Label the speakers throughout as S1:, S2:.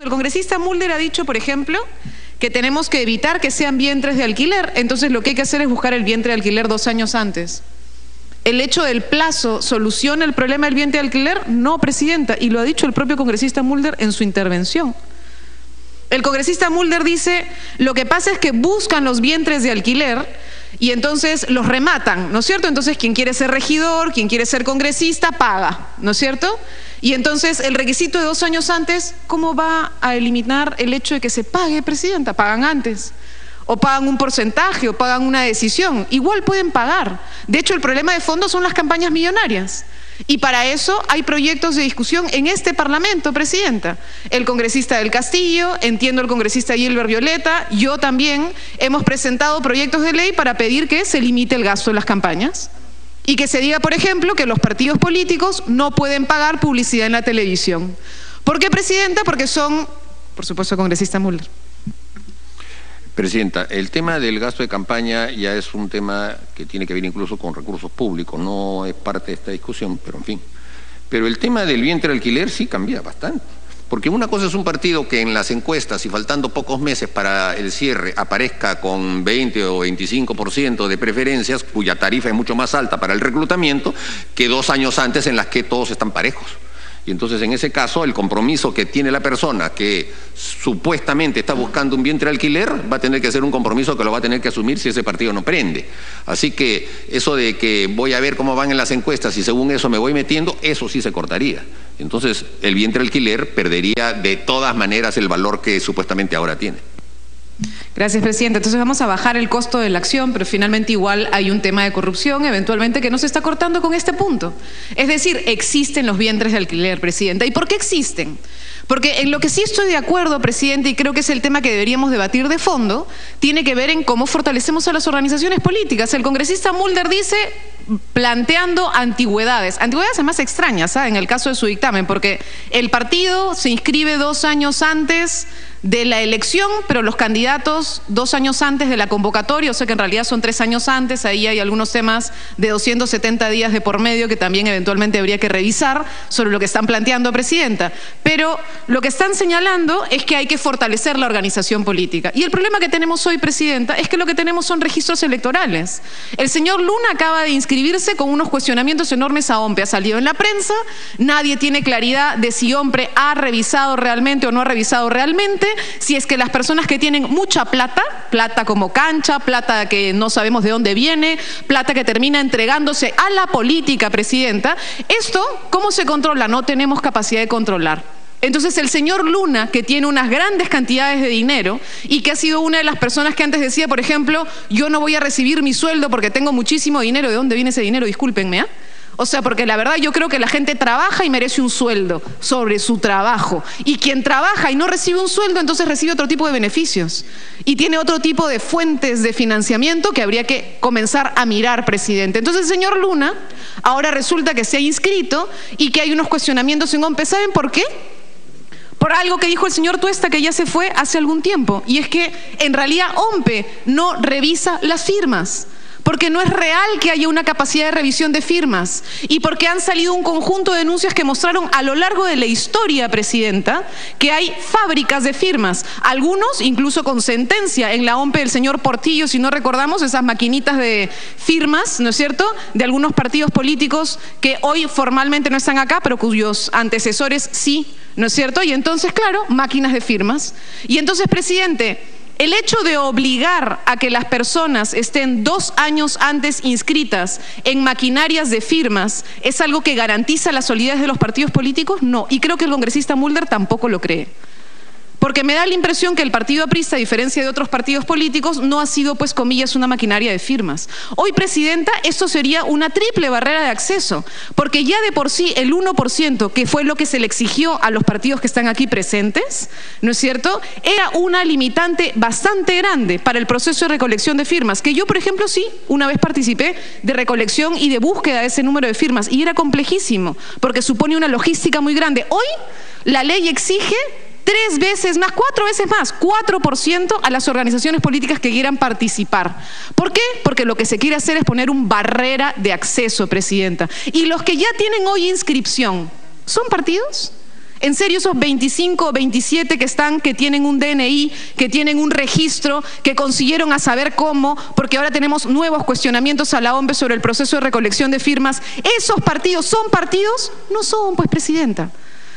S1: El congresista Mulder ha dicho, por ejemplo, que tenemos que evitar que sean vientres de alquiler. Entonces lo que hay que hacer es buscar el vientre de alquiler 2 años antes. ¿El hecho del plazo soluciona el problema del vientre de alquiler? No, presidenta, y lo ha dicho el propio congresista Mulder en su intervención. El congresista Mulder dice, lo que pasa es que buscan los vientres de alquiler y entonces los rematan, ¿no es cierto? Entonces quien quiere ser regidor, quien quiere ser congresista, paga, ¿no es cierto? Y entonces el requisito de 2 años antes, ¿cómo va a eliminar el hecho de que se pague, presidenta? Pagan antes. O pagan un porcentaje, o pagan una decisión. Igual pueden pagar. De hecho, el problema de fondo son las campañas millonarias. Y para eso hay proyectos de discusión en este Parlamento, presidenta. El congresista del Castillo, entiendo el congresista Gilbert Violeta, yo también hemos presentado proyectos de ley para pedir que se limite el gasto en las campañas. Y que se diga, por ejemplo, que los partidos políticos no pueden pagar publicidad en la televisión. ¿Por qué, presidenta? Porque son, por supuesto, congresista Mulder.
S2: Presidenta, el tema del gasto de campaña ya es un tema que tiene que ver incluso con recursos públicos, no es parte de esta discusión, pero en fin. Pero el tema del vientre de alquiler sí cambia bastante. Porque una cosa es un partido que en las encuestas y faltando pocos meses para el cierre aparezca con 20 o 25% de preferencias, cuya tarifa es mucho más alta para el reclutamiento, que 2 años antes en las que todos están parejos. Y entonces en ese caso el compromiso que tiene la persona que supuestamente está buscando un vientre de alquiler va a tener que ser un compromiso que lo va a tener que asumir si ese partido no prende. Así que eso de que voy a ver cómo van en las encuestas y según eso me voy metiendo, eso sí se cortaría. Entonces el vientre de alquiler perdería de todas maneras el valor que supuestamente ahora tiene.
S1: Gracias, presidenta. Entonces vamos a bajar el costo de la acción, pero finalmente igual hay un tema de corrupción, eventualmente, que no se está cortando con este punto. Es decir, existen los vientres de alquiler, presidenta. ¿Y por qué existen? Porque en lo que sí estoy de acuerdo, presidente, y creo que es el tema que deberíamos debatir de fondo, tiene que ver en cómo fortalecemos a las organizaciones políticas. El congresista Mulder dice, planteando antigüedades además extrañas, ¿sabes? En el caso de su dictamen, porque el partido se inscribe 2 años antes de la elección, pero los candidatos 2 años antes de la convocatoria, o sea que en realidad son 3 años antes. Ahí hay algunos temas de 270 días de por medio que también eventualmente habría que revisar sobre lo que están planteando, presidenta. Pero lo que están señalando es que hay que fortalecer la organización política. Y el problema que tenemos hoy, presidenta, es que lo que tenemos son registros electorales. El señor Luna acaba de inscribirse con unos cuestionamientos enormes a OMPE. Ha salido en la prensa, nadie tiene claridad de si OMPE ha revisado realmente o no ha revisado realmente, si es que las personas que tienen mucha plata, plata como cancha, plata que no sabemos de dónde viene, plata que termina entregándose a la política, presidenta, esto, ¿cómo se controla? No tenemos capacidad de controlar. Entonces el señor Luna, que tiene unas grandes cantidades de dinero y que ha sido una de las personas que antes decía, por ejemplo, yo no voy a recibir mi sueldo porque tengo muchísimo dinero. ¿De dónde viene ese dinero? Discúlpenme, ¿ah? O sea, porque la verdad yo creo que la gente trabaja y merece un sueldo sobre su trabajo. Y quien trabaja y no recibe un sueldo, entonces recibe otro tipo de beneficios. Y tiene otro tipo de fuentes de financiamiento que habría que comenzar a mirar, presidente. Entonces el señor Luna ahora resulta que se ha inscrito y que hay unos cuestionamientos en OMPE. ¿Saben por qué? Por algo que dijo el señor Tuesta, que ya se fue hace algún tiempo. Y es que en realidad OMPE no revisa las firmas. Porque no es real que haya una capacidad de revisión de firmas y porque han salido un conjunto de denuncias que mostraron a lo largo de la historia, presidenta, que hay fábricas de firmas, algunos incluso con sentencia en la OMPE del señor Portillo, si no recordamos, esas maquinitas de firmas, ¿no es cierto?, de algunos partidos políticos que hoy formalmente no están acá, pero cuyos antecesores sí, ¿no es cierto? Y entonces, claro, máquinas de firmas. Y entonces, presidente, el hecho de obligar a que las personas estén 2 años antes inscritas en maquinarias de firmas es algo que garantiza la solidez de los partidos políticos, no. Y creo que el congresista Mulder tampoco lo cree. Porque me da la impresión que el partido aprista, a diferencia de otros partidos políticos, no ha sido, pues, comillas, una maquinaria de firmas. Hoy, presidenta, esto sería una triple barrera de acceso, porque ya de por sí el 1%, que fue lo que se le exigió a los partidos que están aquí presentes, ¿no es cierto?, era una limitante bastante grande para el proceso de recolección de firmas, que yo, por ejemplo, sí, una vez participé de recolección y de búsqueda de ese número de firmas, y era complejísimo, porque supone una logística muy grande. Hoy, la ley exige 3 veces más, 4 veces más, 4% a las organizaciones políticas que quieran participar. ¿Por qué? Porque lo que se quiere hacer es poner una barrera de acceso, presidenta. Y los que ya tienen hoy inscripción, ¿son partidos? En serio, esos 25, 27 que están, que tienen un DNI, que tienen un registro, que consiguieron a saber cómo, porque ahora tenemos nuevos cuestionamientos a la OMB sobre el proceso de recolección de firmas. ¿Esos partidos son partidos? No son, pues, presidenta.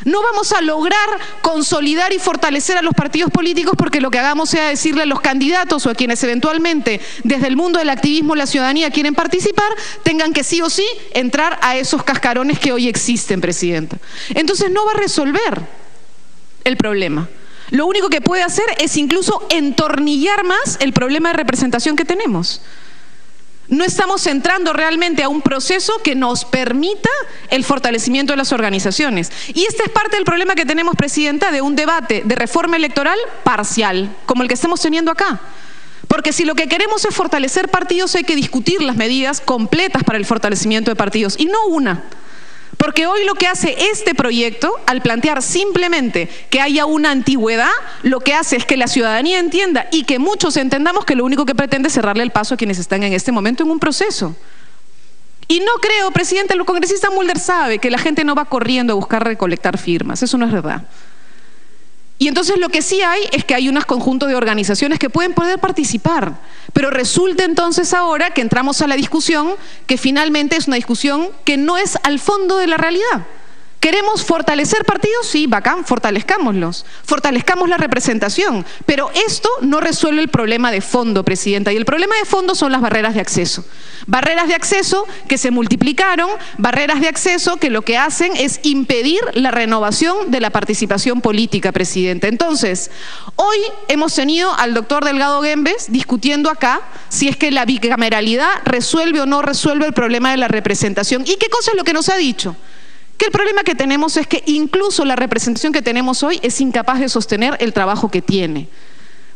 S1: No vamos a lograr consolidar y fortalecer a los partidos políticos porque lo que hagamos sea decirle a los candidatos o a quienes eventualmente desde el mundo del activismo la ciudadanía quieren participar, tengan que sí o sí entrar a esos cascarones que hoy existen, presidenta. Entonces no va a resolver el problema. Lo único que puede hacer es incluso entornillar más el problema de representación que tenemos. No estamos entrando realmente a un proceso que nos permita el fortalecimiento de las organizaciones. Y este es parte del problema que tenemos, presidenta, de un debate de reforma electoral parcial, como el que estamos teniendo acá. Porque si lo que queremos es fortalecer partidos, hay que discutir las medidas completas para el fortalecimiento de partidos, y no una. Porque hoy lo que hace este proyecto, al plantear simplemente que haya una antigüedad, lo que hace es que la ciudadanía entienda y que muchos entendamos que lo único que pretende es cerrarle el paso a quienes están en este momento en un proceso. Y no creo, presidente, el congresista Mulder sabe que la gente no va corriendo a buscar recolectar firmas, eso no es verdad. Y entonces lo que sí hay es que hay unos conjuntos de organizaciones que pueden poder participar, pero resulta entonces ahora que entramos a la discusión que finalmente es una discusión que no es al fondo de la realidad. ¿Queremos fortalecer partidos? Sí, bacán, fortalezcámoslos, fortalezcamos la representación, pero esto no resuelve el problema de fondo, presidenta, y el problema de fondo son las barreras de acceso. Barreras de acceso que se multiplicaron, barreras de acceso que lo que hacen es impedir la renovación de la participación política, presidenta. Entonces, hoy hemos tenido al doctor Delgado Guembes discutiendo acá si es que la bicameralidad resuelve o no resuelve el problema de la representación. ¿Y qué cosa es lo que nos ha dicho? Que el problema que tenemos es que incluso la representación que tenemos hoy es incapaz de sostener el trabajo que tiene.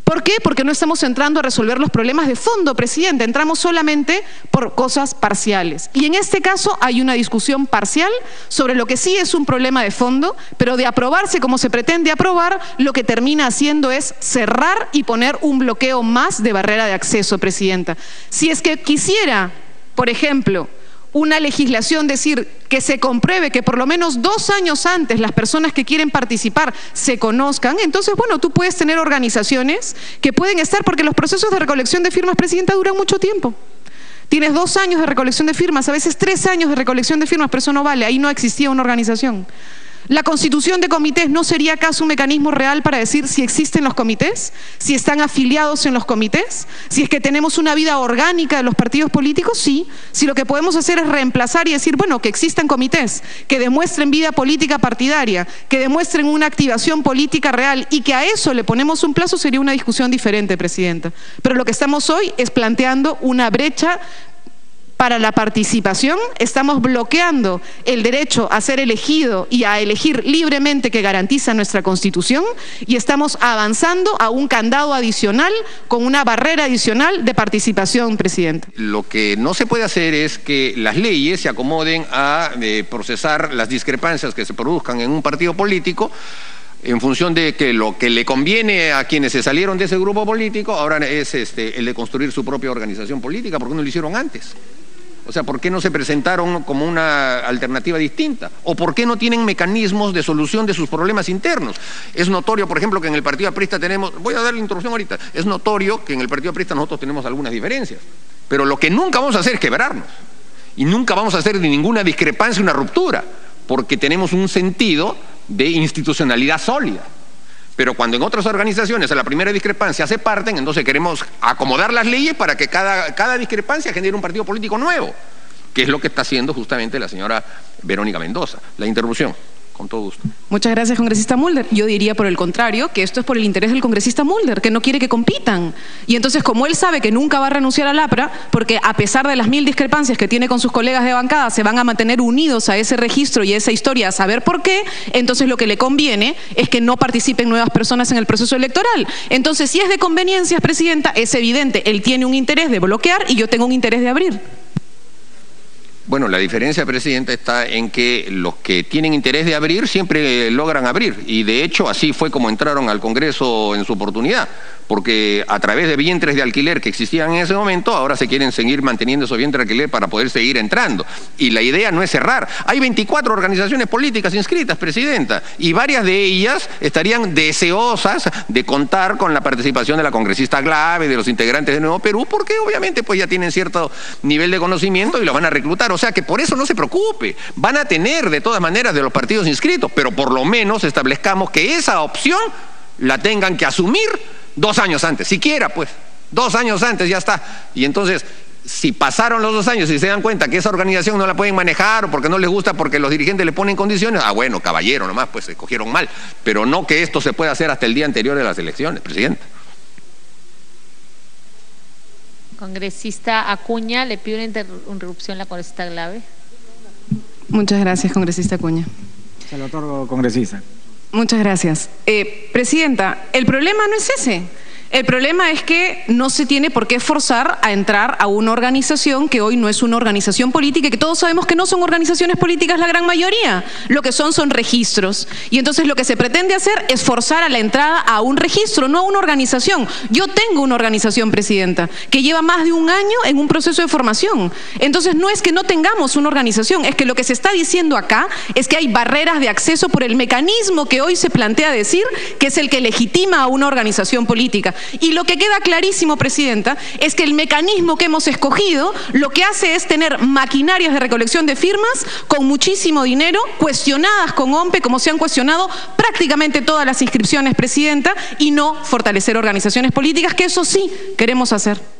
S1: ¿Por qué? Porque no estamos entrando a resolver los problemas de fondo, presidente. Entramos solamente por cosas parciales. Y en este caso hay una discusión parcial sobre lo que sí es un problema de fondo, pero de aprobarse como se pretende aprobar, lo que termina haciendo es cerrar y poner un bloqueo más de barrera de acceso, presidenta. Si es que quisiera, por ejemplo, una legislación, decir que se compruebe que por lo menos 2 años antes las personas que quieren participar se conozcan, entonces, bueno, tú puedes tener organizaciones que pueden estar, porque los procesos de recolección de firmas, presidenta, duran mucho tiempo. Tienes 2 años de recolección de firmas, a veces 3 años de recolección de firmas, pero eso no vale, ahí no existía una organización. ¿La constitución de comités no sería acaso un mecanismo real para decir si existen los comités? ¿Si están afiliados en los comités? ¿Si es que tenemos una vida orgánica de los partidos políticos? Sí. Si lo que podemos hacer es reemplazar y decir, bueno, que existan comités, que demuestren vida política partidaria, que demuestren una activación política real y que a eso le ponemos un plazo, sería una discusión diferente, presidenta. Pero lo que estamos hoy es planteando una brecha para la participación, estamos bloqueando el derecho a ser elegido y a elegir libremente que garantiza nuestra Constitución, y estamos avanzando a un candado adicional con una barrera adicional de participación, presidente.
S2: Lo que no se puede hacer es que las leyes se acomoden a procesar las discrepancias que se produzcan en un partido político en función de que lo que le conviene a quienes se salieron de ese grupo político ahora es el de construir su propia organización política. ¿Por qué no lo hicieron antes? O sea, ¿por qué no se presentaron como una alternativa distinta? ¿O por qué no tienen mecanismos de solución de sus problemas internos? Es notorio, por ejemplo, que en el Partido Aprista tenemos, voy a dar la introducción ahorita, es notorio que en el Partido Aprista nosotros tenemos algunas diferencias, pero lo que nunca vamos a hacer es quebrarnos, y nunca vamos a hacer de ninguna discrepancia una ruptura, porque tenemos un sentido de institucionalidad sólida. Pero cuando en otras organizaciones a la primera discrepancia se parten, entonces queremos acomodar las leyes para que cada discrepancia genere un partido político nuevo, que es lo que está haciendo justamente la señora Verónica Mendoza. La interrupción. Con todo gusto.
S1: Muchas gracias, congresista Mulder. Yo diría por el contrario que esto es por el interés del congresista Mulder, que no quiere que compitan. Y entonces, como él sabe que nunca va a renunciar al APRA, porque a pesar de las 1000 discrepancias que tiene con sus colegas de bancada, se van a mantener unidos a ese registro y a esa historia, a saber por qué, entonces lo que le conviene es que no participen nuevas personas en el proceso electoral. Entonces, si es de conveniencias, presidenta, es evidente, él tiene un interés de bloquear y yo tengo un interés de abrir.
S2: Bueno, la diferencia, Presidenta, está en que los que tienen interés de abrir siempre logran abrir. Y de hecho así fue como entraron al Congreso en su oportunidad. Porque a través de vientres de alquiler que existían en ese momento, ahora se quieren seguir manteniendo esos vientres de alquiler para poder seguir entrando. Y la idea no es cerrar. Hay 24 organizaciones políticas inscritas, Presidenta, y varias de ellas estarían deseosas de contar con la participación de la congresista Glave, de los integrantes de Nuevo Perú, porque obviamente pues ya tienen cierto nivel de conocimiento y los van a reclutar. O sea que por eso no se preocupe. Van a tener de todas maneras de los partidos inscritos, pero por lo menos establezcamos que esa opción la tengan que asumir 2 años antes, siquiera pues, 2 años antes ya está. Y entonces, si pasaron los 2 años y se dan cuenta que esa organización no la pueden manejar o porque no les gusta, porque los dirigentes le ponen condiciones, bueno, caballero nomás, pues se escogieron mal, pero no que esto se pueda hacer hasta el día anterior de las elecciones, Presidenta.
S3: Congresista Acuña, le pido una interrupción a la congresista Glave.
S1: Muchas gracias, congresista Acuña.
S4: Se lo otorgo, congresista.
S1: Muchas gracias. Presidenta, el problema no es ese. El problema es que no se tiene por qué forzar a entrar a una organización que hoy no es una organización política y que todos sabemos que no son organizaciones políticas la gran mayoría. Lo que son registros. Y entonces lo que se pretende hacer es forzar a la entrada a un registro, no a una organización. Yo tengo una organización, Presidenta, que lleva más de 1 año en un proceso de formación. Entonces no es que no tengamos una organización, es que lo que se está diciendo acá es que hay barreras de acceso por el mecanismo que hoy se plantea decir que es el que legitima a una organización política. Y lo que queda clarísimo, Presidenta, es que el mecanismo que hemos escogido lo que hace es tener maquinarias de recolección de firmas con muchísimo dinero, cuestionadas con OMPE, como se han cuestionado prácticamente todas las inscripciones, Presidenta, y no fortalecer organizaciones políticas, que eso sí queremos hacer.